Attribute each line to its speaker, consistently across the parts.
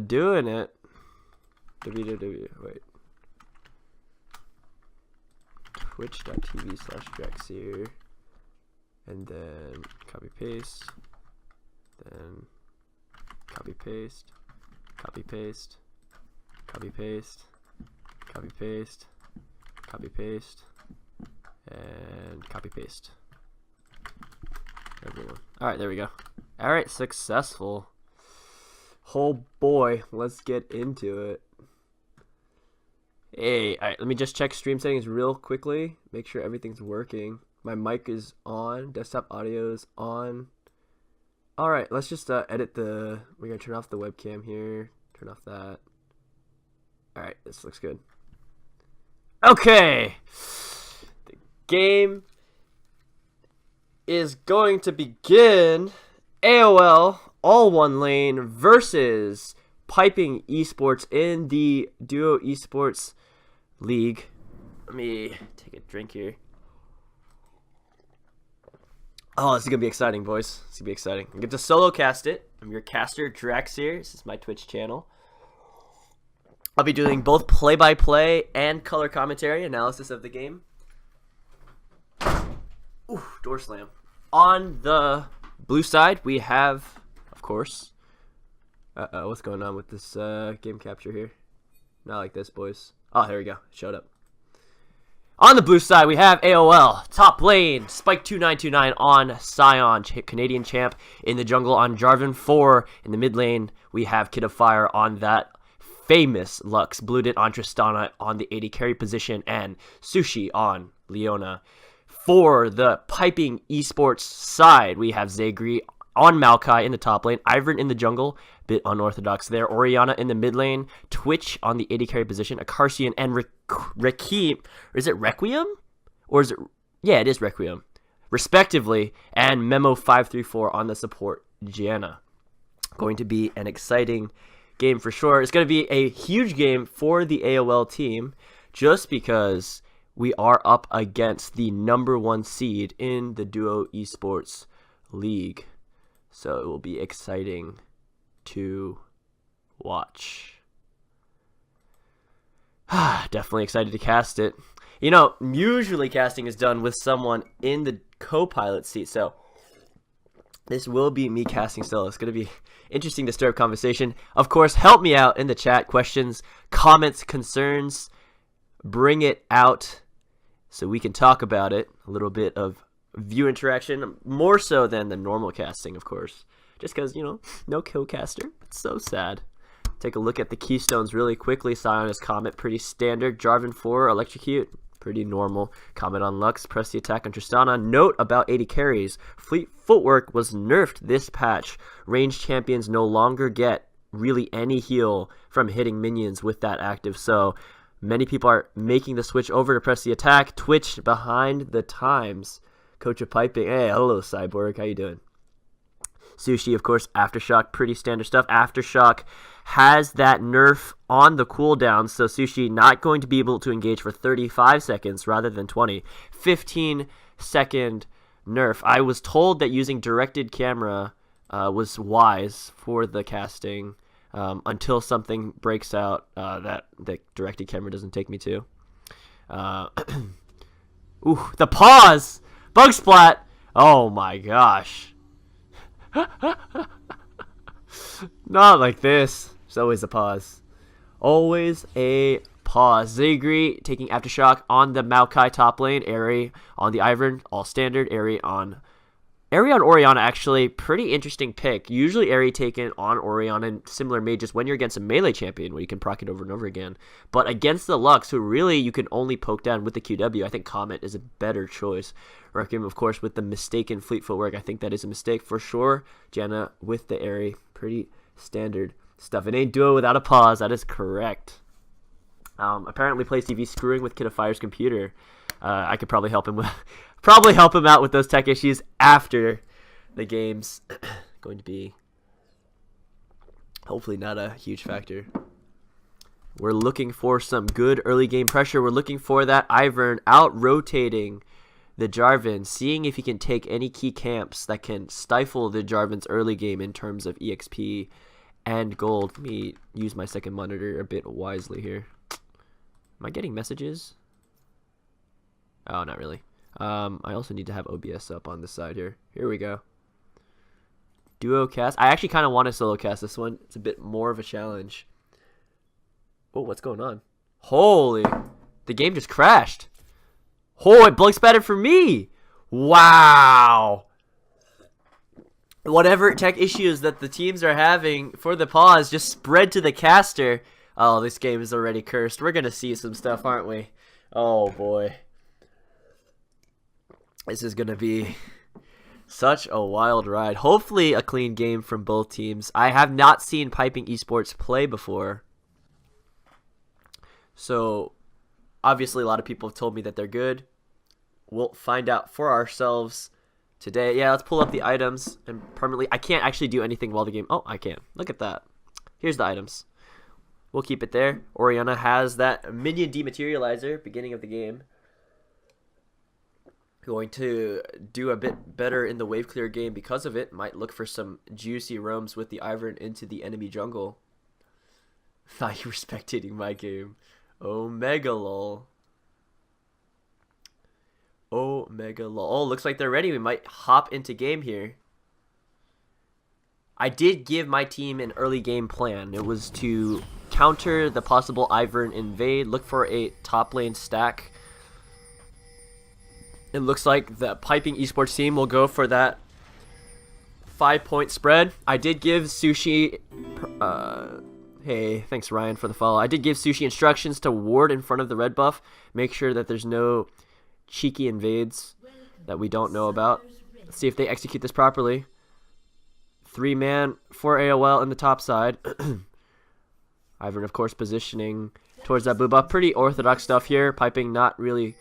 Speaker 1: doing it. Wait. Twitch.tv/Draxyr. And then copy paste. Then copy paste. Copy paste. Copy paste. Copy paste. Copy paste. And copy paste. Everyone. Alright, there we go. Alright, successful. Oh boy, let's get into it. Hey, alright, let me just check stream settings real quickly. Make sure everything's working. My mic is on. Desktop audio is on. Alright, let's just edit the... We're going to turn off the webcam here. Turn off that. Alright, this looks good. Okay! The game is going to begin. AOL, all one lane, versus Piping Esports in the Duo Esports League. Let me take a drink here. Oh, this is going to be exciting, boys. This is going to be exciting. I get to solo cast it. I'm your caster, Draxyr. This is my Twitch channel. I'll be doing both play-by-play and color commentary, analysis of the game. Ooh, door slam. On the blue side, we have, of course... what's going on with this game capture here? Not like this, boys. Oh, there we go. Showed up. On the blue side, we have AOL. Top lane, Spike2929 on Scion, Canadian champ. In the jungle on Jarvan 4. In the mid lane, we have Kid of Fire on that famous Lux. Bluedit on Tristana on the AD carry position. And Sushi on Leona. For the Piping Esports side, we have Zagri on Maokai in the top lane, Ivern in the jungle, bit unorthodox there, Orianna in the mid lane, Twitch on the AD carry position, Akarsian and Requiem, or is it Requiem? Or is it, yeah, it is Requiem, respectively, and Memo534 on the support, Gianna. Going to be an exciting game for sure. It's going to be a huge game for the AOL team, just because we are up against the #1 seed in the Duo Esports League. So it will be exciting to watch. Definitely excited to cast it. You know, usually casting is done with someone in the co-pilot seat, so this will be me casting still. It's going to be interesting to stir up conversation. Of course, help me out in the chat. Questions, comments, concerns. Bring it out so we can talk about it. A little bit of view interaction, more so than the normal casting, of course, just because, you know, no co-caster. It's so sad. Take a look at the keystones really quickly. Sionist Comet, pretty standard. Jarvan 4, Electrocute, pretty normal. Comet on Lux, press the attack on Tristana. Note about 80 carries. Fleet Footwork was nerfed this patch. Ranged champions no longer get really any heal from hitting minions with that active, so many people are making the switch over to press the attack. Twitch behind the times. Coach of Piping. Hey, hello, Cyborg. How you doing? Sushi, of course, Aftershock. Pretty standard stuff. Aftershock has that nerf on the cooldown, so Sushi not going to be able to engage for 35 seconds rather than 20. 15-second nerf. I was told that using directed camera was wise for the casting until something breaks out that the directed camera doesn't take me to. Ooh, the pause! Bug splat! Oh my gosh. Not like this. There's always a pause. Always a pause. Zagri taking Aftershock on the Maokai top lane. Airy on the Ivern. All standard. Airy on Orianna, actually. Pretty interesting pick. Usually Airy taken on Orianna and similar mages when you're against a melee champion where you can proc it over and over again. But against the Lux, who really you can only poke down with the QW, I think Comet is a better choice. Requiem, of course, with the mistaken Fleet Footwork. I think that is a mistake for sure. Janna with the Airy. Pretty standard stuff. It ain't Duo without a pause. That is correct. Apparently plays TV screwing with Kid of Fire's computer. I could probably help him out with those tech issues after the game's going to be hopefully not a huge factor. We're looking for some good early game pressure. We're looking for that Ivern out-rotating the Jarvan, seeing if he can take any key camps that can stifle the Jarvan's early game in terms of EXP and gold. Let me use my second monitor a bit wisely here. Am I getting messages? Oh, not really. I also need to have OBS up on this side here. Here we go. Duo cast. I actually kind of want to solo cast this one. It's a bit more of a challenge. Oh, what's going on? Holy, the game just crashed. Oh, it blank spattered for me. Wow. Whatever tech issues that the teams are having for the pause just spread to the caster. Oh, this game is already cursed. We're going to see some stuff, aren't we? Oh, boy. This is going to be such a wild ride. Hopefully a clean game from both teams. I have not seen Piping Esports play before. So, obviously a lot of people have told me that they're good. We'll find out for ourselves today. Yeah, let's pull up the items and permanently. I can't actually do anything while the game. Oh, I can. Look at that. Here's the items. We'll keep it there. Oriana has that minion dematerializer beginning of the game. Going to do a bit better in the wave clear game because of it. Might look for some juicy roams with the Ivern into the enemy jungle. Thought you were spectating my game. Omega lol. Omega lol. Oh, looks like they're ready. We might hop into game here. I did give my team an early game plan. It was to counter the possible Ivern invade, look for a top lane stack. It looks like the Piping Esports team will go for that 5-point spread. I did give Sushi... hey, thanks Ryan for the follow. I did give Sushi instructions to ward in front of the red buff. Make sure that there's no cheeky invades that we don't know about. Let's see if they execute this properly. 3-man for AOL in the top side. Ivern, of course, positioning towards that blue buff. Pretty orthodox stuff here. Piping not really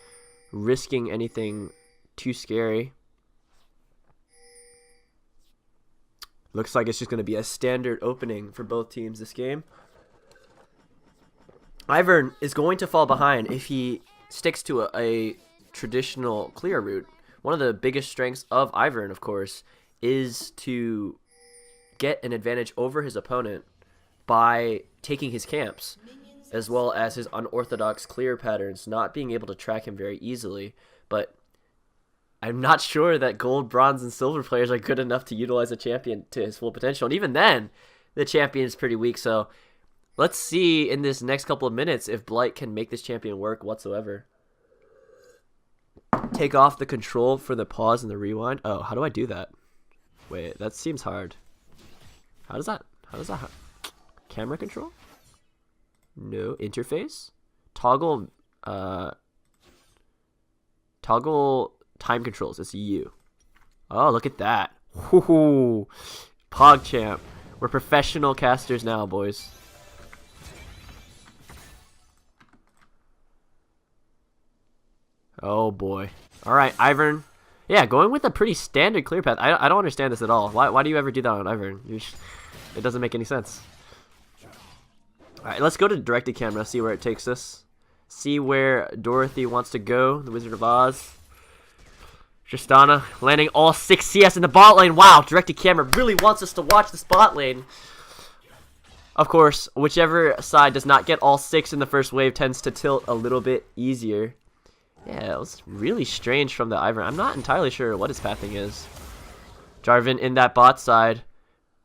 Speaker 1: risking anything too scary. Looks like it's just going to be a standard opening for both teams this game. Ivern is going to fall behind if he sticks to a traditional clear route. One of the biggest strengths of Ivern, of course, is to get an advantage over his opponent by taking his camps, as well as his unorthodox clear patterns, not being able to track him very easily. But I'm not sure that gold, bronze, and silver players are good enough to utilize a champion to his full potential. And even then, the champion is pretty weak. So let's see in this next couple of minutes if Blight can make this champion work whatsoever. Take off the control for the pause and the rewind. Oh, how do I do that? Wait, that seems hard. How does that camera control? No. Interface? Toggle time controls. It's U. Oh, look at that. Woohoo. PogChamp. We're professional casters now, boys. Oh boy. Alright, Ivern. Yeah, going with a pretty standard clear path. I don't understand this at all. Why do you ever do that on Ivern? It doesn't make any sense. Alright, let's go to directed camera, see where it takes us. See where Dorothy wants to go, the Wizard of Oz. Tristana landing all 6 CS in the bot lane. Wow, directed camera really wants us to watch this bot lane. Of course, whichever side does not get all 6 in the first wave tends to tilt a little bit easier. Yeah, it was really strange from the Ivern. I'm not entirely sure what his pathing is. Jarvan in that bot side.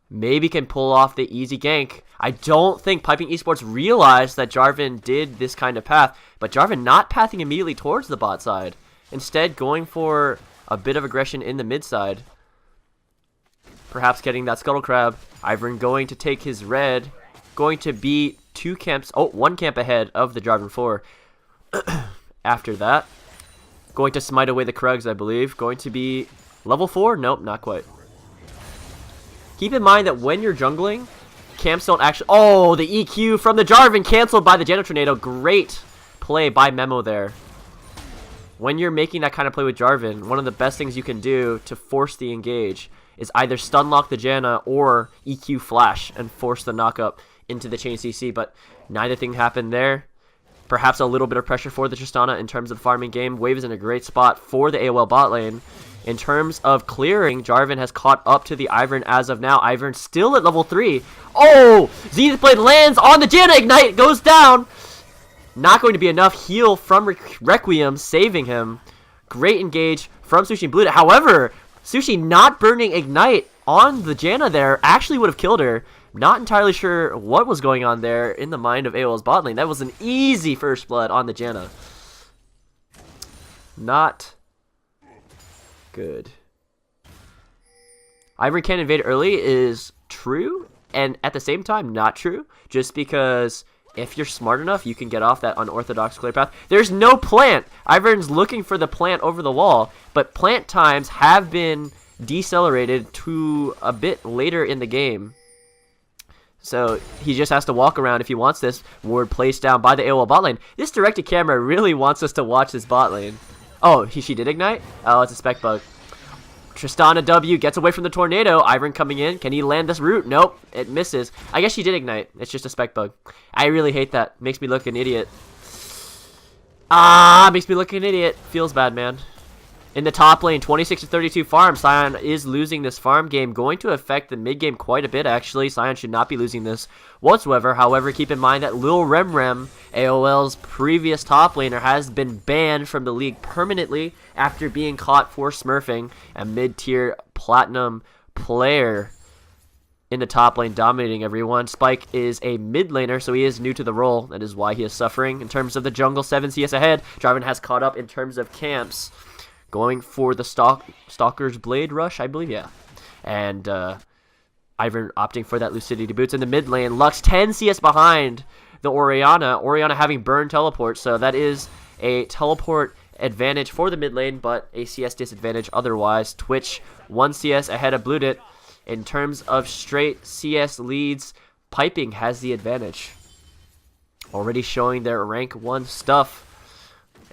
Speaker 1: Maybe can pull off the easy gank. I don't think Piping Esports realized that Jarvan did this kind of path. But Jarvan not pathing immediately towards the bot side. Instead, going for a bit of aggression in the mid side. Perhaps getting that Scuttle Crab. Ivern going to take his red. Going to be 2 camps. Oh, 1 camp ahead of the Jarvan 4. After that. Going to smite away the Krugs, I believe. Going to be level 4? Nope, not quite. Keep in mind that when you're jungling, camps don't actually... Oh, the EQ from the Jarvan canceled by the Geno Tornado. Great play by Memo there. When you're making that kind of play with Jarvan, one of the best things you can do to force the engage is either stun lock the Janna or EQ flash and force the knockup into the chain CC, but neither thing happened there. Perhaps a little bit of pressure for the Tristana in terms of the farming game. Wave is in a great spot for the AOL bot lane. In terms of clearing, Jarvan has caught up to the Ivern as of now. Ivern still at level 3. Oh! Zenith Blade lands on the Janna. Ignite goes down. Not going to be enough heal from Requiem, saving him. Great engage from Sushi and Blue. However, Sushi not burning Ignite on the Janna there actually would have killed her. Not entirely sure what was going on there in the mind of AOL's bot lane. That was an easy first blood on the Janna. Not good. Ivern can invade early is true, and at the same time not true, just because if you're smart enough, you can get off that unorthodox clear path. There's no plant. Ivern's looking for the plant over the wall, but plant times have been decelerated to a bit later in the game. So he just has to walk around if he wants this. Ward placed down by the AOL bot lane. This directed camera really wants us to watch this bot lane. Oh, she did ignite? Oh, it's a spec bug. Tristana W gets away from the tornado. Ivern coming in. Can he land this root? Nope, it misses. I guess she did ignite. It's just a spec bug. I really hate that. Makes me look an idiot. Makes me look an idiot. Feels bad, man. In the top lane, 26-32 farm. Sion is losing this farm game. Going to affect the mid game quite a bit, actually. Sion should not be losing this whatsoever. However, keep in mind that Lil Remrem, AOL's previous top laner, has been banned from the league permanently after being caught for smurfing a mid-tier platinum player in the top lane, dominating everyone. Spike is a mid laner, so he is new to the role. That is why he is suffering. In terms of the jungle, 7 CS ahead. Jarvan has caught up in terms of camps. Going for the Stalker's Blade Rush, I believe, yeah. And Ivern opting for that Lucidity Boots in the mid lane. Lux 10 CS behind the Orianna. Orianna having burn teleport, so that is a teleport advantage for the mid lane, but a CS disadvantage otherwise. Twitch 1 CS ahead of Bludit. In terms of straight CS leads, Piping has the advantage. Already showing their rank 1 stuff.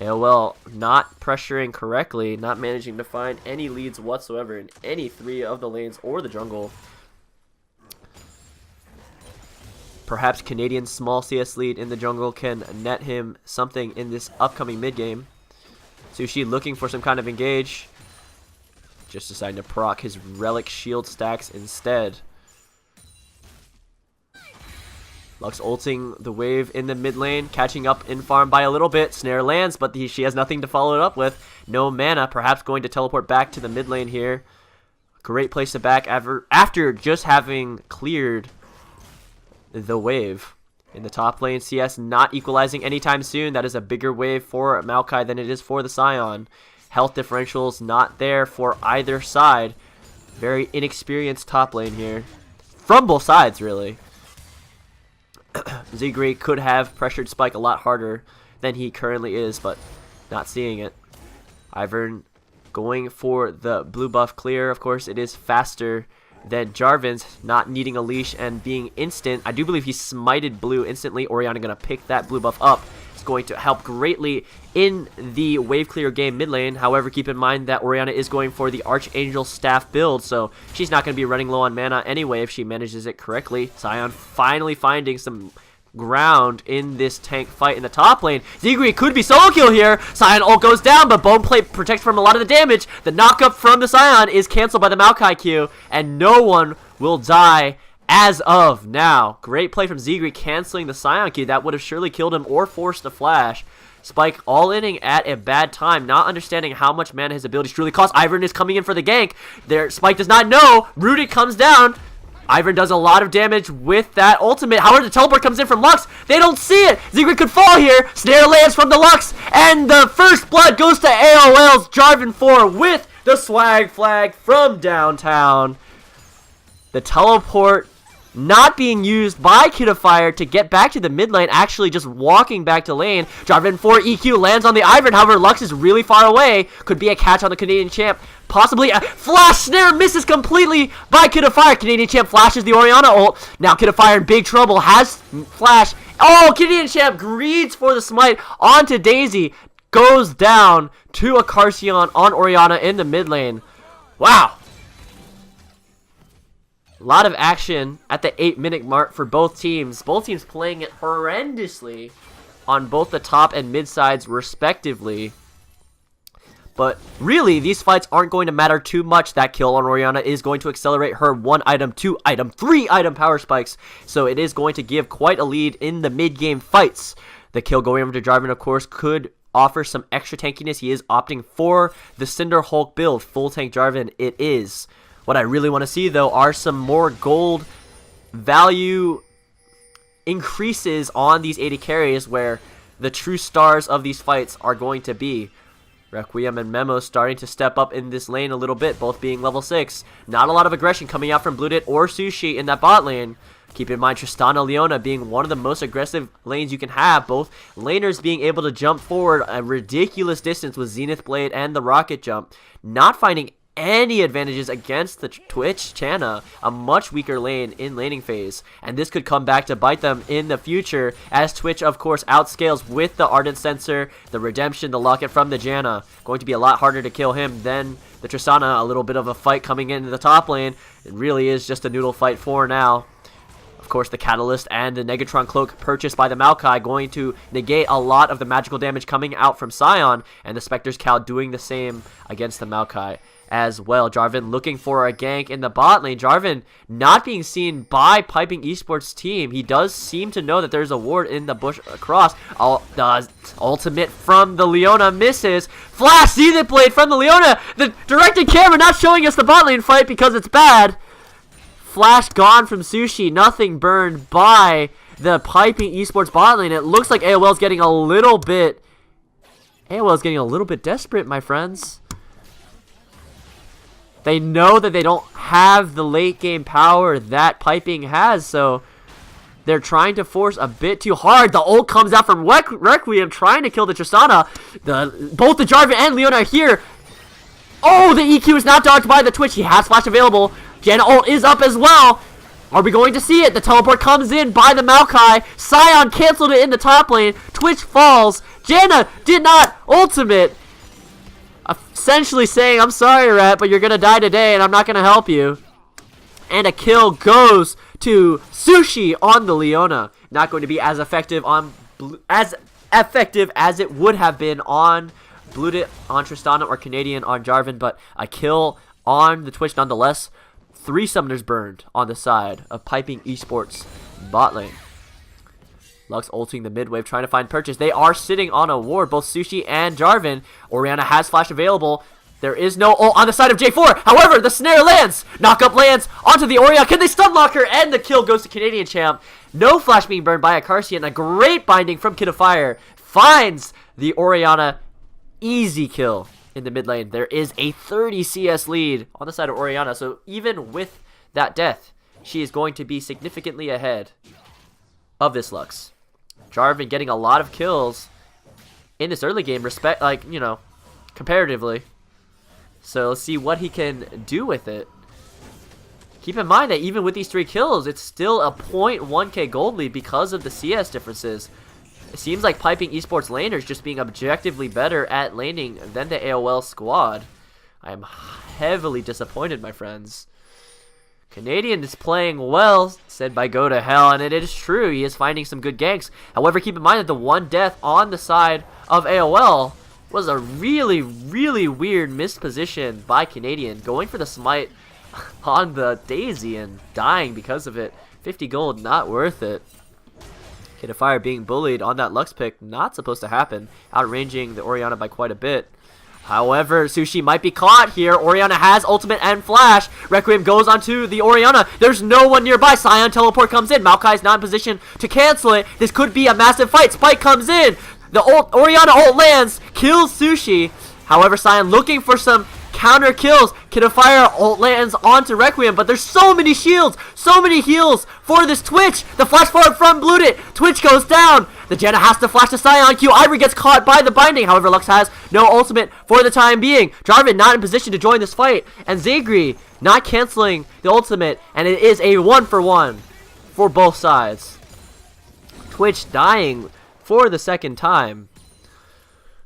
Speaker 1: AOL not pressuring correctly, not managing to find any leads whatsoever in any 3 of the lanes or the jungle. Perhaps Canadian's small CS lead in the jungle can net him something in this upcoming mid game. Sushi looking for some kind of engage. Just deciding to proc his relic shield stacks instead. Lux ulting the wave in the mid lane, catching up in farm by a little bit. Snare lands, but she has nothing to follow it up with. No mana, perhaps going to teleport back to the mid lane here. Great place to back after just having cleared the wave. In the top lane, CS not equalizing anytime soon. That is a bigger wave for Maokai than it is for the Scion. Health differentials not there for either side. Very inexperienced top lane here. From both sides, really. Zigri could have pressured Spike a lot harder than he currently is, but not seeing it. Ivern going for the blue buff clear. Of course, it is faster than Jarvan's, not needing a leash and being instant. I do believe he smited blue instantly. Orianna going to pick that blue buff up. It's going to help greatly in the wave clear game mid lane. However, keep in mind that Orianna is going for the Archangel staff build, so she's not going to be running low on mana anyway if she manages it correctly. Sion finally finding some ground in this tank fight in the top lane. Zigri could be solo kill here. Sion ult goes down, but Bone Plate protects from a lot of the damage. The knockup from the Sion is canceled by the Maokai Q, and no one will die as of now. Great play from Zigri canceling the Sion Q. That would have surely killed him or forced a flash. Spike all-inning at a bad time, not understanding how much mana his abilities truly cost. Ivern is coming in for the gank. There, Spike does not know. Rooted comes down. Ivern does a lot of damage with that ultimate. However, the teleport comes in from Lux. They don't see it. Zigri could fall here. Snare lands from the Lux. And the first blood goes to AOL's Jarvan 4 with the swag flag from downtown. The teleport not being used by Kidafire to get back to the mid lane, actually just walking back to lane. Jarvan 4 EQ lands on the Ivern. However, Lux is really far away. Could be a catch on the Canadian champ. Possibly a flash snare misses completely by Kidafire. Canadian champ flashes the Orianna ult. Now Kidafire in big trouble. Has flash. Oh, Canadian champ greeds for the smite onto Daisy. Goes down to a Carcion on Orianna in the mid lane. Wow. A lot of action at the 8-minute mark for both teams. Both teams playing it horrendously on both the top and mid sides respectively. But really, these fights aren't going to matter too much. That kill on Orianna is going to accelerate her 1 item, 2 item, 3 item power spikes. So it is going to give quite a lead in the mid-game fights. The kill going over to Jarvan, of course, could offer some extra tankiness. He is opting for the Cinder Hulk build. Full tank Jarvan it is. What I really want to see, though, are some more gold value increases on these AD carries where the true stars of these fights are going to be. Requiem and Memo starting to step up in this lane a little bit, both being level 6. Not a lot of aggression coming out from Blooded or Sushi in that bot lane. Keep in mind Tristana Leona being one of the most aggressive lanes you can have. Both laners being able to jump forward a ridiculous distance with Zenith Blade and the Rocket Jump. Not finding any advantages against the Twitch Channa, a much weaker lane in laning phase. And this could come back to bite them in the future as Twitch, of course, outscales with the Ardent Sensor, the Redemption, the Locket from the Janna. Going to be a lot harder to kill him than the Tristana. A little bit of a fight coming into the top lane. It really is just a noodle fight for now. Of course, the Catalyst and the Negatron Cloak purchased by the Maokai going to negate a lot of the magical damage coming out from Sion, and the Spectre's Cow doing the same against the Maokai as well. Jarvan looking for a gank in the bot lane. Jarvan not being seen by Piping Esports team. He does seem to know that there's a ward in the bush across. The ultimate from the Leona misses. Flash Zenith Blade from the Leona. The directed camera not showing us the bot lane fight because it's bad. Flash gone from Sushi. Nothing burned by the Piping Esports bot lane. It looks like AOL's getting a little bit desperate, my friends. They know that they don't have the late game power that Piping has, so they're trying to force a bit too hard. The ult comes out from Requiem trying to kill the Tristana. Both the Jarvan and Leona are here. Oh, the EQ is not dodged by the Twitch. He has flash available. Janna ult is up as well. Are we going to see it? The teleport comes in by the Maokai. Sion canceled it in the top lane. Twitch falls. Janna did not ultimate. Essentially saying, I'm sorry, Rat, but you're going to die today and I'm not going to help you. And a kill goes to Sushi on the Leona. Not going to be as effective as it would have been on Blooded on Tristana or Canadian on Jarvan, but a kill on the Twitch nonetheless. 3 summoners burned on the side of Piping Esports bot lane. Lux ulting the mid wave, trying to find purchase. They are sitting on a ward, both Sushi and Jarvan. Orianna has flash available. There is no ult on the side of J4. However, the snare lands. Knockup lands onto the Orianna. Can they stun lock her? And the kill goes to Canadian champ. No flash being burned by Akarsi, and a great binding from Kid of Fire finds the Orianna. Easy kill in the mid lane. There is a 30 CS lead on the side of Orianna, so even with that death, she is going to be significantly ahead of this Lux. Jarvan getting a lot of kills in this early game, comparatively. So let's see what he can do with it. Keep in mind that even with these 3 kills, it's still a 0.1k gold lead because of the CS differences. It seems like Piping Esports laners just being objectively better at laning than the AOL squad. I am heavily disappointed, my friends. Canadian is playing well, said by Go to Hell, and it is true, he is finding some good ganks. However, keep in mind that the one death on the side of AOL was a really, really weird missed position by Canadian, going for the smite on the Daisy and dying because of it. 50 gold, not worth it. Kid of Fire being bullied on that Lux pick, not supposed to happen, outranging the Orianna by quite a bit. However, Sushi might be caught here. Orianna has ultimate and flash. Requiem goes onto the Orianna. There's no one nearby. Sion teleport comes in. Maokai's not in position to cancel it. This could be a massive fight. Spike comes in. The Orianna ult lands. Kills Sushi. However, Sion looking for some counter kills. Kid of Fire ult lands onto Requiem, but there's so many shields, so many heals for this Twitch. The flash forward from Blooded. Twitch goes down. The Janna has to flash to Sion. Q Ivory gets caught by the binding. However, Lux has no ultimate for the time being. Jarvan not in position to join this fight, and Zagri not canceling the ultimate, and it is a 1-for-1 for both sides. Twitch dying for the second time.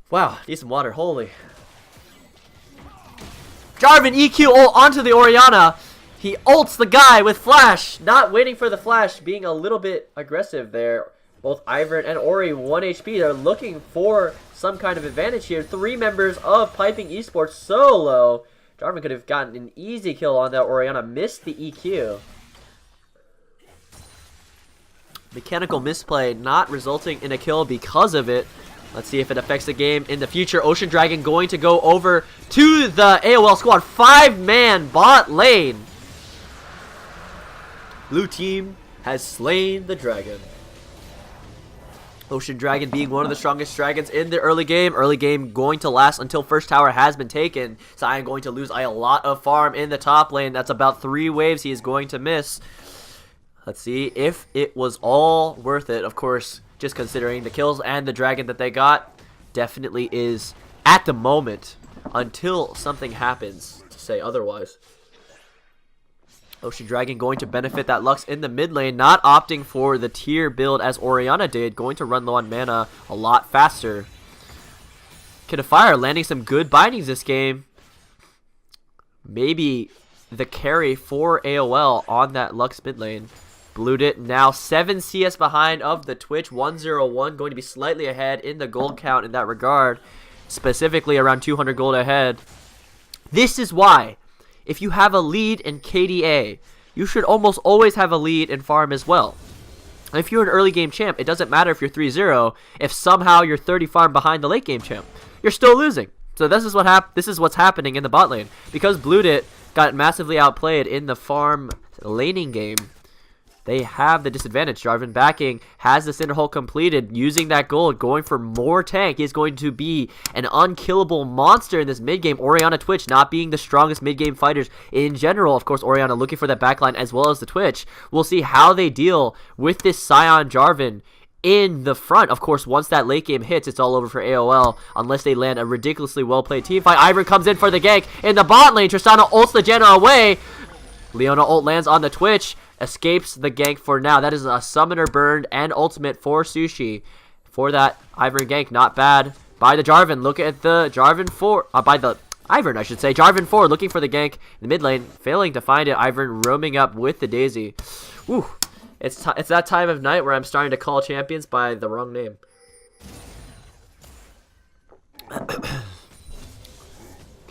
Speaker 1: Wow, need some water. Holy. Jarvan EQ ult onto the Orianna. He ults the guy with flash. Not waiting for the flash. Being a little bit aggressive there. Both Ivern and Ori 1 HP. They're looking for some kind of advantage here. 3 members of Piping Esports solo. Jarvan could have gotten an easy kill on that. Orianna missed the EQ. Mechanical misplay, not resulting in a kill because of it. Let's see if it affects the game in the future. Ocean Dragon going to go over to the AOL squad. 5-man bot lane. Blue team has slain the dragon. Ocean Dragon being one of the strongest dragons in the early game. Early game going to last until first tower has been taken. Sion going to lose a lot of farm in the top lane. That's about 3 waves he is going to miss. Let's see if it was all worth it. Of course, just considering the kills and the dragon that they got, definitely is at the moment until something happens to say otherwise. Ocean Dragon going to benefit that Lux in the mid lane, not opting for the tier build as Orianna did, going to run low on mana a lot faster. Kid of Fire landing some good bindings this game. Maybe the carry for AOL on that Lux mid lane. Blued it now 7 CS behind of the Twitch, 101, going to be slightly ahead in the gold count in that regard, specifically around 200 gold ahead. This is why, if you have a lead in KDA, you should almost always have a lead in farm as well. And if you're an early game champ, it doesn't matter if you're 3-0, if somehow you're 30 farm behind the late game champ, you're still losing. So this is what's happening in the bot lane. Because Blued It got massively outplayed in the farm laning game, they have the disadvantage. Jarvan backing, has the Cinder Hole completed, using that gold, going for more tank. He is going to be an unkillable monster in this mid-game. Orianna Twitch not being the strongest mid-game fighters in general. Of course, Orianna looking for that backline as well as the Twitch. We'll see how they deal with this Sion Jarvan in the front. Of course, once that late game hits, it's all over for AOL, unless they land a ridiculously well-played team fight. Ivern comes in for the gank in the bot lane. Tristana ults the Janna away. Leona ult lands on the Twitch, escapes the gank for now. That is a summoner burned and ultimate for Sushi. For that Ivern gank, not bad by the Jarvan. Look at the Jarvan 4, by the Ivern, I should say. Jarvan 4 looking for the gank in the mid lane, failing to find it. Ivern roaming up with the Daisy. Woo. It's that time of night where I'm starting to call champions by the wrong name.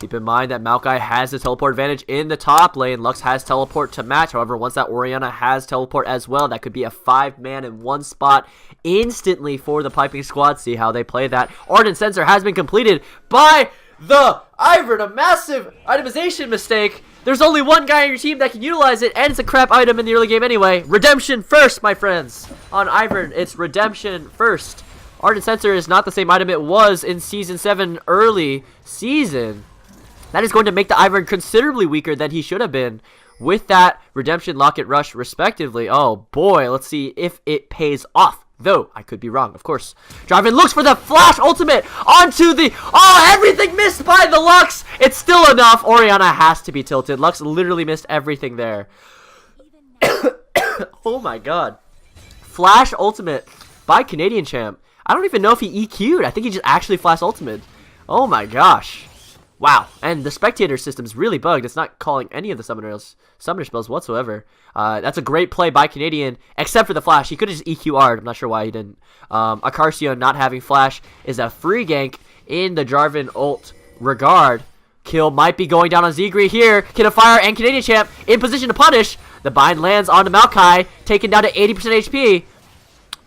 Speaker 1: Keep in mind that Maokai has the teleport advantage in the top lane. Lux has teleport to match. However, once that Orianna has teleport as well, that could be a 5-man in one spot instantly for the Piping squad. See how they play that. Ardent Sensor has been completed by the Ivern. A massive itemization mistake. There's only one guy on your team that can utilize it, and it's a crap item in the early game anyway. Redemption first, my friends. On Ivern, it's redemption first. Ardent Sensor is not the same item it was in Season 7 early season. That is going to make the Ivern considerably weaker than he should have been with that Redemption, Locket, Rush, respectively. Oh boy, let's see if it pays off. Though, I could be wrong, of course. Jarvan looks for the flash ultimate onto the... Oh, everything missed by the Lux! It's still enough. Orianna has to be tilted. Lux literally missed everything there. Oh my god. Flash ultimate by Canadian champ. I don't even know if he EQ'd. I think he just actually flash ultimate. Oh my gosh. Wow, and the spectator system's really bugged. It's not calling any of the summoner spells whatsoever. That's a great play by Canadian, except for the flash. He could have just EQR'd. I'm not sure why he didn't. Acarcio not having flash is a free gank in the Jarvan ult regard. Kill might be going down on Zegri here. Kid of Fire and Canadian champ in position to punish. The bind lands onto Maokai, taken down to 80% HP.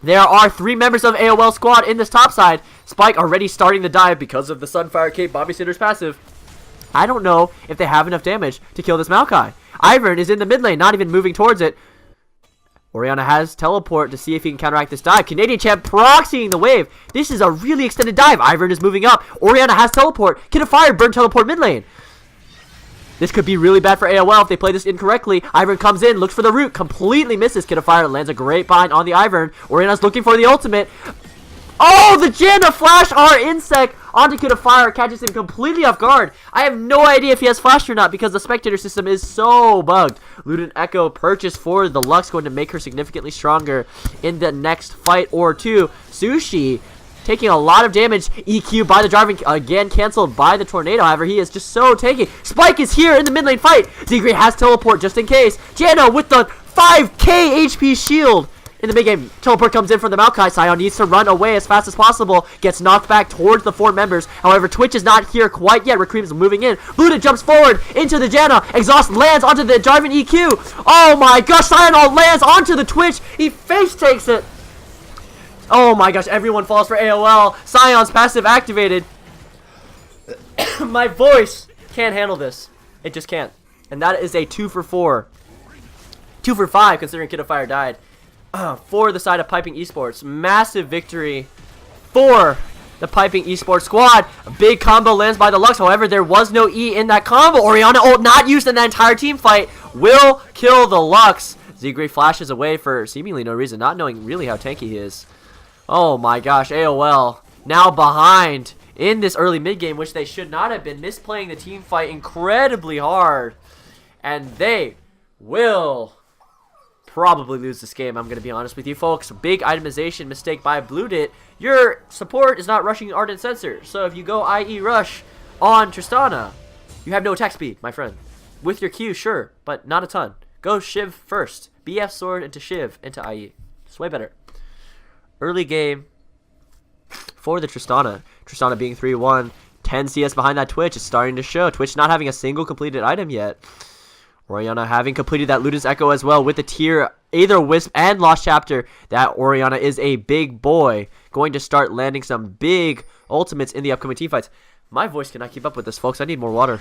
Speaker 1: There are 3 members of AOL squad in this top side. Spike already starting the dive because of the Sunfire Cape Bobby Sitter's passive. I don't know if they have enough damage to kill this Maokai. Ivern is in the mid lane, not even moving towards it. Orianna has teleport to see if he can counteract this dive. Canadian champ proxying the wave. This is a really extended dive. Ivern is moving up. Orianna has teleport. Kid of Fire burn teleport mid lane. This could be really bad for AOL if they play this incorrectly. Ivern comes in, looks for the root, completely misses. Kid of Fire lands a great bind on the Ivern. Orianna's looking for the ultimate. Oh, the Janna Flash R Insect onto Kid of Fire catches him completely off guard. I have no idea if he has flash or not because the spectator system is so bugged. Ludin Echo purchase for the Lux going to make her significantly stronger in the next fight or two. Sushi taking a lot of damage. EQ by the Jarvan, again canceled by the Tornado. However, he is just so tanky. Spike is here in the mid lane fight. Zegri has teleport just in case. Janna with the 5k HP shield. in the mid-game. Teleport comes in from the Maokai. Sion needs to run away as fast as possible. Gets knocked back towards the 4 members. However, Twitch is not here quite yet. Recream's moving in. Luda jumps forward into the Janna. Exhaust lands onto the Jarvan EQ. Oh my gosh, Sion lands onto the Twitch. He face takes it. Oh my gosh, everyone falls for AOL. Sion's passive activated. My voice can't handle this. It just can't. And that is a 2 for 4. 2 for 5 considering Kid of Fire died. For the side of Piping Esports. Massive victory for the Piping Esports squad. A big combo lands by the Lux. However, there was no E in that combo. Orianna ult not used in that entire team fight will kill the Lux. Zigray flashes away for seemingly no reason, not knowing really how tanky he is. Oh my gosh, AOL now behind in this early mid game, which they should not have been, misplaying the team fight incredibly hard. And they will probably lose this game, I'm going to be honest with you folks. Big itemization mistake by Bluedit. Your support is not rushing Ardent Sensor. So if you go IE Rush on Tristana, you have no attack speed, my friend. With your Q, sure, but not a ton. Go Shiv first. BF Sword into Shiv into IE. It's way better. Early game for the Tristana. Tristana being 3-1. 10 CS behind that Twitch is starting to show. Twitch not having a single completed item yet. Orianna having completed that Luden's Echo as well with the tier, either Wisp and Lost Chapter. That Orianna is a big boy. Going to start landing some big ultimates in the upcoming teamfights. My voice cannot keep up with this, folks. I need more water.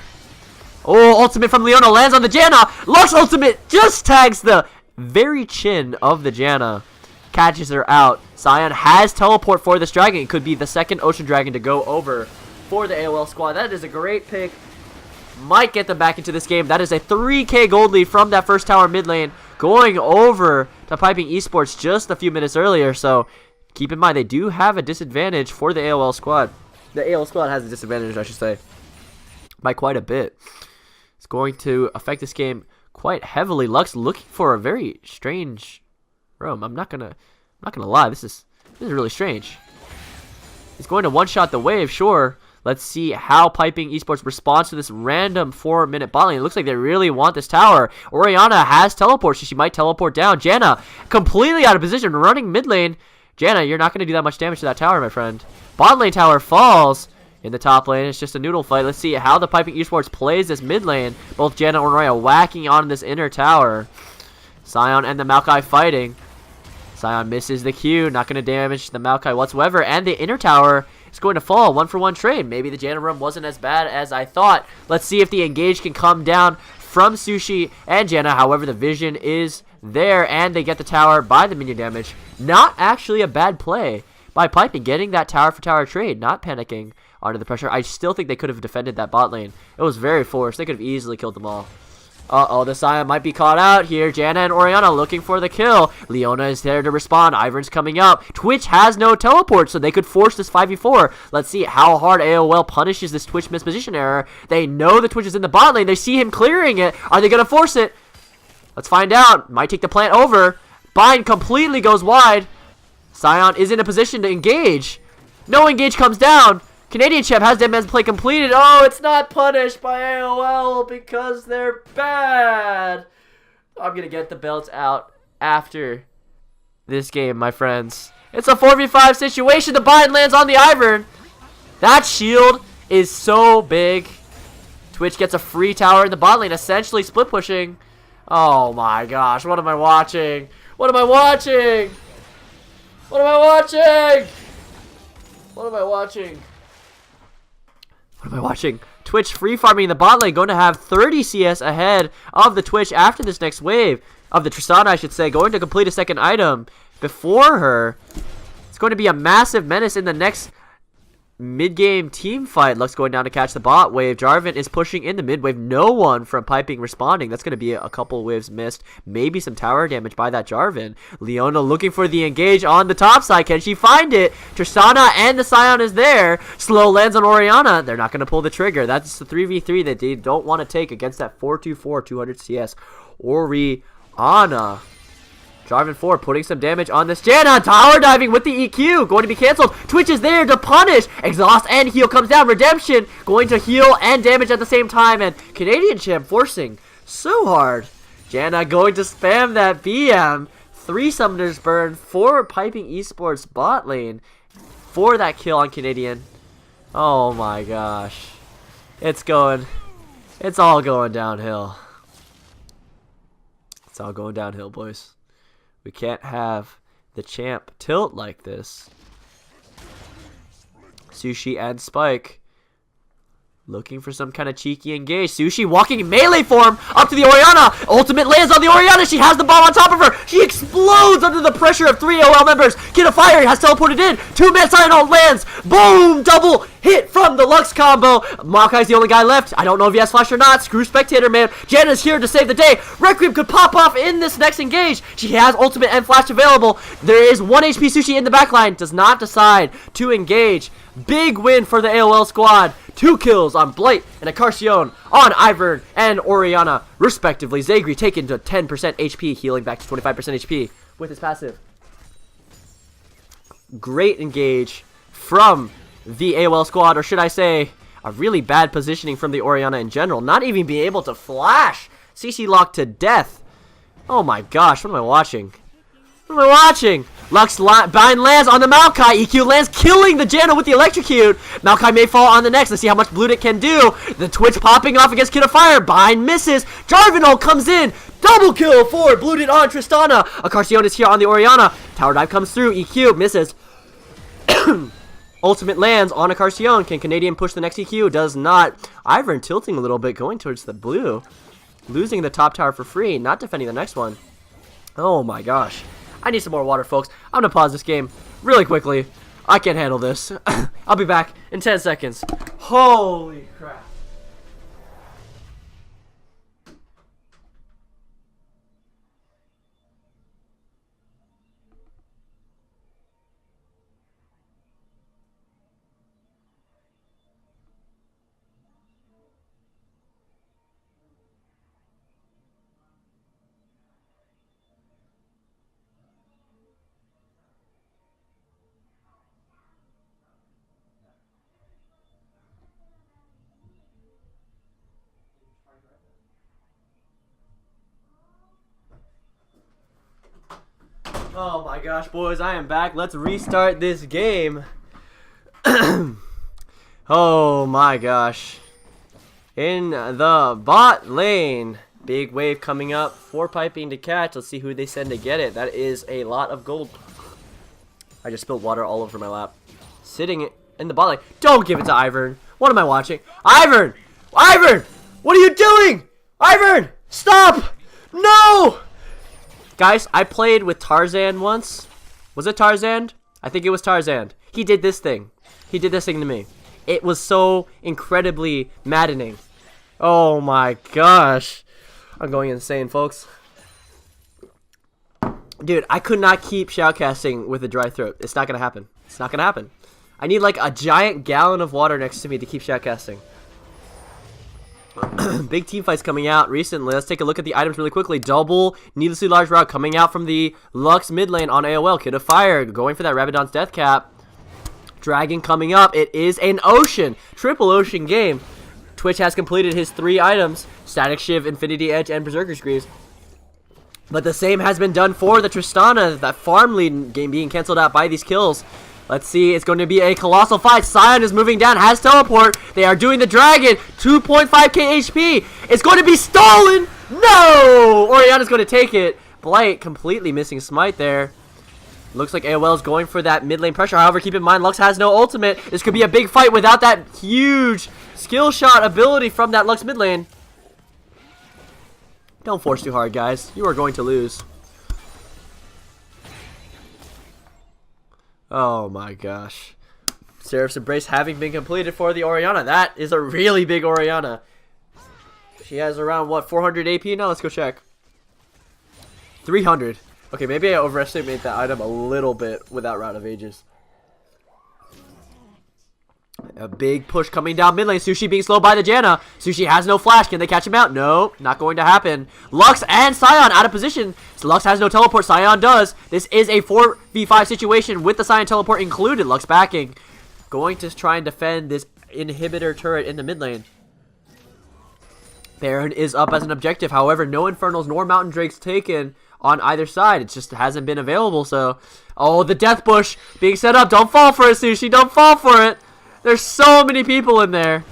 Speaker 1: Oh, ultimate from Leona lands on the Janna. Lux ultimate just tags the very chin of the Janna. Catches her out. Sion has teleport for this dragon. It could be the second Ocean Dragon to go over for the AOL squad. That is a great pick. Might get them back into this game. That is a 3k gold lead from that first tower mid lane, going over to Piping Esports just a few minutes earlier. So keep in mind, they do have a disadvantage for the AOL squad. The AOL squad has a disadvantage, I should say, by quite a bit. It's going to affect this game quite heavily. Lux looking for a very strange roam. I'm not gonna lie. This is really strange. He's going to one-shot the wave, sure. Let's see how Piping Esports responds to this random 4-minute bot lane. It looks like they really want this tower. Orianna has teleport, so she might teleport down. Janna completely out of position, running mid lane. Janna, you're not going to do that much damage to that tower, my friend. Bot lane tower falls. In the top lane, it's just a noodle fight. Let's see how the Piping Esports plays this mid lane. Both Janna and Orianna whacking on this inner tower. Sion and the Maokai fighting. Sion misses the Q, not going to damage the Maokai whatsoever. And the inner tower is going to fall. 1-for-1 trade. Maybe the Janna room wasn't as bad as I thought. Let's see if the engage can come down from Sushi and Janna. However, the vision is there, and they get the tower by the minion damage. Not actually a bad play by Piping, getting that tower for tower trade, not panicking under the pressure. I still think they could have defended that bot lane. It was very forced. They could have easily killed them all. Uh-oh, the Sion might be caught out here. Janna and Orianna looking for the kill. Leona is there to respond. Ivern's coming up. Twitch has no teleport, so they could force this 5v4. Let's see how hard AOL punishes this Twitch misposition error. They know the Twitch is in the bot lane. They see him clearing it. Are they going to force it? Let's find out. Might take the plant over. Bind completely goes wide. Sion is in a position to engage. No engage comes down. Canadian Chef has their man's play completed. Oh, it's not punished by AOL because they're bad. I'm going to get the belts out after this game, my friends. It's a 4v5 situation. The bind lands on the Ivern. That shield is so big. Twitch gets a free tower in the bot lane, essentially split pushing. Oh my gosh, what am I watching? What am I watching? What am I watching? What am I watching? What am I watching? Twitch free farming in the bot lane, going to have 30 CS ahead of the Twitch after this next wave. Of the Tristana, I should say. Going to complete a second item before her. It's going to be a massive menace in the next mid-game team fight. Lux going down to catch the bot wave. Jarvan is pushing in the mid wave. No one from Piping responding. That's going to be a couple waves missed. Maybe some tower damage by that Jarvan. Leona looking for the engage on the top side. Can she find it? Tristana and the Sion is there. Slow lands on Orianna. They're not going to pull the trigger. That's the 3v3 that they don't want to take against that 424 200 CS Orianna. Jarvan 4 putting some damage on this Janna. Tower diving with the EQ. Going to be canceled. Twitch is there to punish. Exhaust and heal comes down. Redemption going to heal and damage at the same time. And Canadian Champ forcing so hard. Janna going to spam that BM 3 summoners burned for Piping Esports bot lane for that kill on Canadian. Oh my gosh. It's all going downhill. It's all going downhill, boys. We can't have the champ tilt like this. Sushi and Spike looking for some kind of cheeky engage. Sushi walking in melee form up to the Orianna. Ultimate lands on the Orianna. She has the bomb on top of her. She explodes under the pressure of 3 AOL members. Kid of Fire has teleported in. 2-man Cyanol lands. Boom! Double hit from the Lux combo. Maokai's the only guy left. I don't know if he has flash or not. Screw Spectator, man. Janna's here to save the day. Requiem could pop off in this next engage. She has ultimate and flash available. There is 1 HP Sushi in the backline. Does not decide to engage. Big win for the AOL squad. 2 kills on Blight and Acarcion on Ivern and Orianna, respectively. Zagri taken to 10% HP, healing back to 25% HP with his passive. Great engage from the AOL squad, or should I say, a really bad positioning from the Orianna in general. Not even being able to flash. CC locked to death. Oh my gosh, what am I watching? What am I watching? Lux bind lands on the Maokai. EQ lands, killing the Janna with the electrocute. Maokai may fall on the next. Let's see how much Blue Dick can do. The Twitch popping off against Kid of Fire. Bind misses. Jarvanol comes in. Double kill for Blue Dick on Tristana. Acarcion is here on the Orianna. Tower dive comes through. EQ misses. Ultimate lands on Acarcion. Can Canadian push the next EQ? Does not. Ivern tilting a little bit, going towards the blue. Losing the top tower for free. Not defending the next one. Oh my gosh. I need some more water, folks. I'm going to pause this game really quickly. I can't handle this. I'll be back in 10 seconds. Holy crap. Oh my gosh, boys, I am back. Let's restart this game. Oh my gosh. In the bot lane. Big wave coming up for Piping to catch. Let's see who they send to get it. That is a lot of gold. I just spilled water all over my lap. Sitting in the bot lane. Don't give it to Ivern. What am I watching? Ivern! Ivern! What are you doing? Ivern! Stop! No! Guys, I played with Tarzan once. Was it Tarzan? I think it was Tarzan. He did this thing. He did this thing to me. It was so incredibly maddening. Oh my gosh. I'm going insane, folks. Dude, I could not keep shoutcasting with a dry throat. It's not going to happen. It's not going to happen. I need like a giant gallon of water next to me to keep shoutcasting. Big team fights coming out recently. Let's take a look at the items really quickly. Double needlessly large route coming out from the Lux mid lane on AOL. Kid of Fire going for that Rabadon's death cap. Dragon coming up. It is an ocean. Triple ocean game. Twitch has completed his 3 items. Static Shiv, Infinity Edge, and Berserker's Greaves. But the same has been done for the Tristana. That farm lead game being cancelled out by these kills. Let's see, it's going to be a colossal fight. Sion is moving down, has teleport. They are doing the dragon. 2.5k HP. It's going to be stolen. No! Orianna's going to take it. Blight completely missing smite there. Looks like AOL is going for that mid lane pressure. However, keep in mind, Lux has no ultimate. This could be a big fight without that huge skill shot ability from that Lux mid lane. Don't force too hard, guys. You are going to lose. Oh my gosh. Seraph's Embrace having been completed for the Orianna. That is a really big Orianna. She has around, what, 400 AP now? Let's go check. 300. Okay, maybe I overestimate that item a little bit without Route of Ages. A big push coming down mid lane. Sushi being slowed by the Janna. Sushi has no flash. Can they catch him out? No, not going to happen. Lux and Sion out of position. So Lux has no teleport. Sion does. This is a 4v5 situation with the Sion teleport included. Lux backing. Going to try and defend this inhibitor turret in the mid lane. Baron is up as an objective. However, no Infernals nor Mountain Drakes taken. on either side. It just hasn't been available. So, oh, the death bush being set up. Don't fall for it, Sushi. Don't fall for it. There's so many people in there.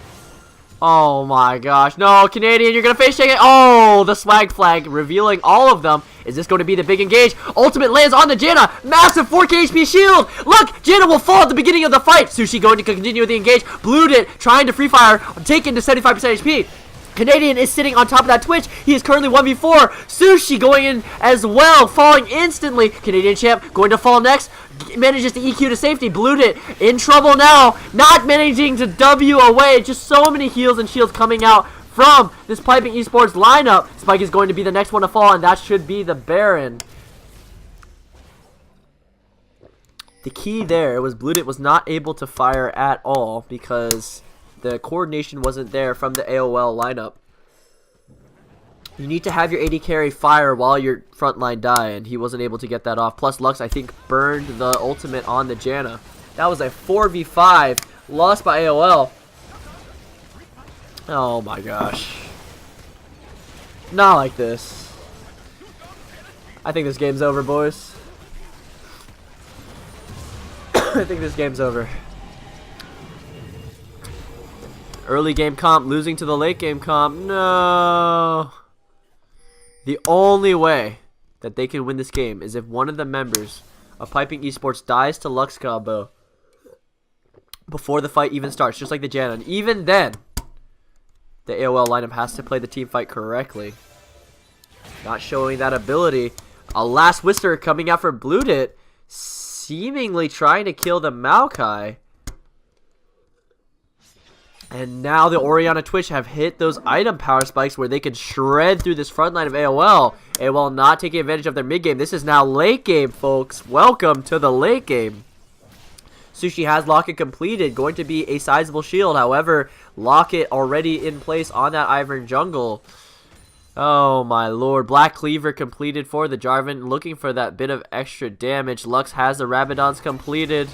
Speaker 1: Oh my gosh. No, Canadian, you're going to face check it. Oh, the swag flag revealing all of them. Is this going to be the big engage? Ultimate lands on the Janna. Massive 4K HP shield. Look, Janna will fall at the beginning of the fight. Sushi going to continue with the engage. Blued it, trying to free fire, taken to 75% HP. Canadian is sitting on top of that Twitch. He is currently 1v4. Sushi going in as well, falling instantly. Canadian champ going to fall next. Manages to EQ to safety. Blued it. In trouble now. Not managing to W away. Just so many heals and shields coming out from this Piping Esports lineup. Spike is going to be the next one to fall, and that should be the Baron. The key there was Blued it was not able to fire at all because the coordination wasn't there from the AOL lineup. You need to have your AD carry fire while your frontline die, and he wasn't able to get that off. Plus, Lux, I think, burned the ultimate on the Janna. That was a 4v5 lost by AOL. Oh my gosh. Not like this. I think this game's over, boys. I think this game's over. Early game comp losing to the late game comp. No. The only way that they can win this game is if one of the members of Piping Esports dies to Lux combo before the fight even starts, just like the Janna. And even then, the AOL lineup has to play the team fight correctly. Not showing that ability. A last Whisker coming out for Blued it, seemingly trying to kill the Maokai. And now the Orianna Twitch have hit those item power spikes where they can shred through this front line of AOL. AOL not taking advantage of their mid game. This is now late game, folks. Welcome to the late game. Sushi has Locket completed. Going to be a sizable shield. However, Locket already in place on that Ivern jungle. Oh my lord. Black Cleaver completed for the Jarvan. Looking for that bit of extra damage. Lux has the Rabadons completed.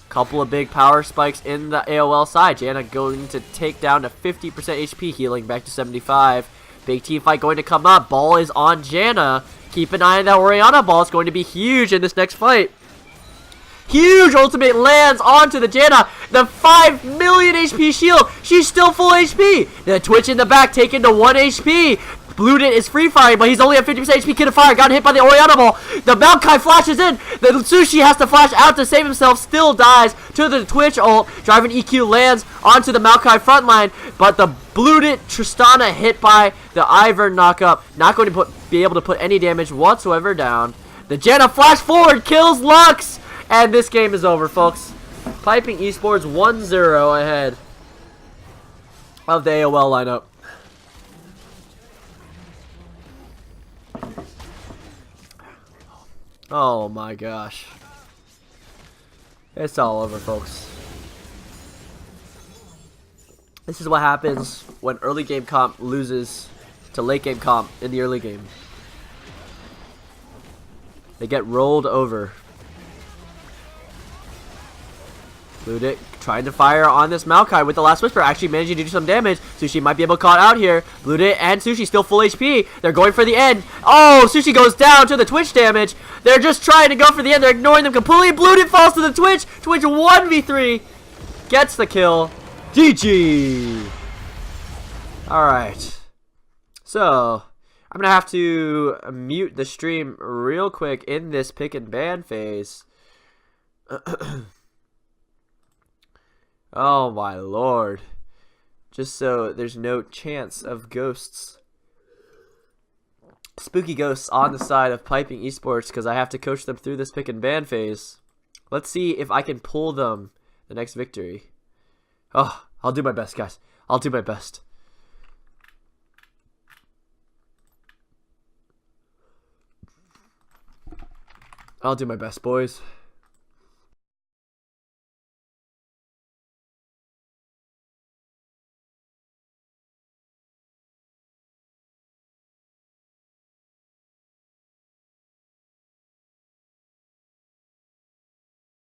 Speaker 1: Couple of big power spikes in the AOL side. Janna going to take down to 50% HP, healing back to 75. Big team fight going to come up. Ball is on Janna. Keep an eye on that Orianna ball. It's going to be huge in this next fight. Huge ultimate lands onto the Janna. The 5 million HP shield. She's still full HP. The Twitch in the back taken to 1 HP. Blued it is free firing, but he's only at 50% HP. Kid of Fire got hit by the Orianna ball. The Maokai flashes in. The Sushi has to flash out to save himself. Still dies to the Twitch ult. Driving EQ lands onto the Maokai frontline, but the Blued it Tristana hit by the Ivern knockup. Not going to be able to put any damage whatsoever down. The Janna flash forward kills Lux, and this game is over, folks. Piping Esports 1-0 ahead of the AOL lineup. Oh my gosh. It's all over, folks. This is what happens when early game comp loses to late game comp in the early game. They get rolled over. Blued it, trying to fire on this Maokai with the last Whisper, actually managing to do some damage. Sushi might be able to caught out here. Blued it and Sushi still full HP. They're going for the end. Oh, Sushi goes down to the Twitch damage. They're just trying to go for the end. They're ignoring them completely. Blued it falls to the Twitch. Twitch 1v3 gets the kill. GG. Alright. So, I'm going to have to mute the stream real quick in this pick and ban phase. Oh my lord. Just so there's no chance of ghosts. Spooky ghosts on the side of Piping Esports because I have to coach them through this pick and ban phase. Let's see if I can pull them the next victory. Oh, I'll do my best, guys. I'll do my best. I'll do my best, boys.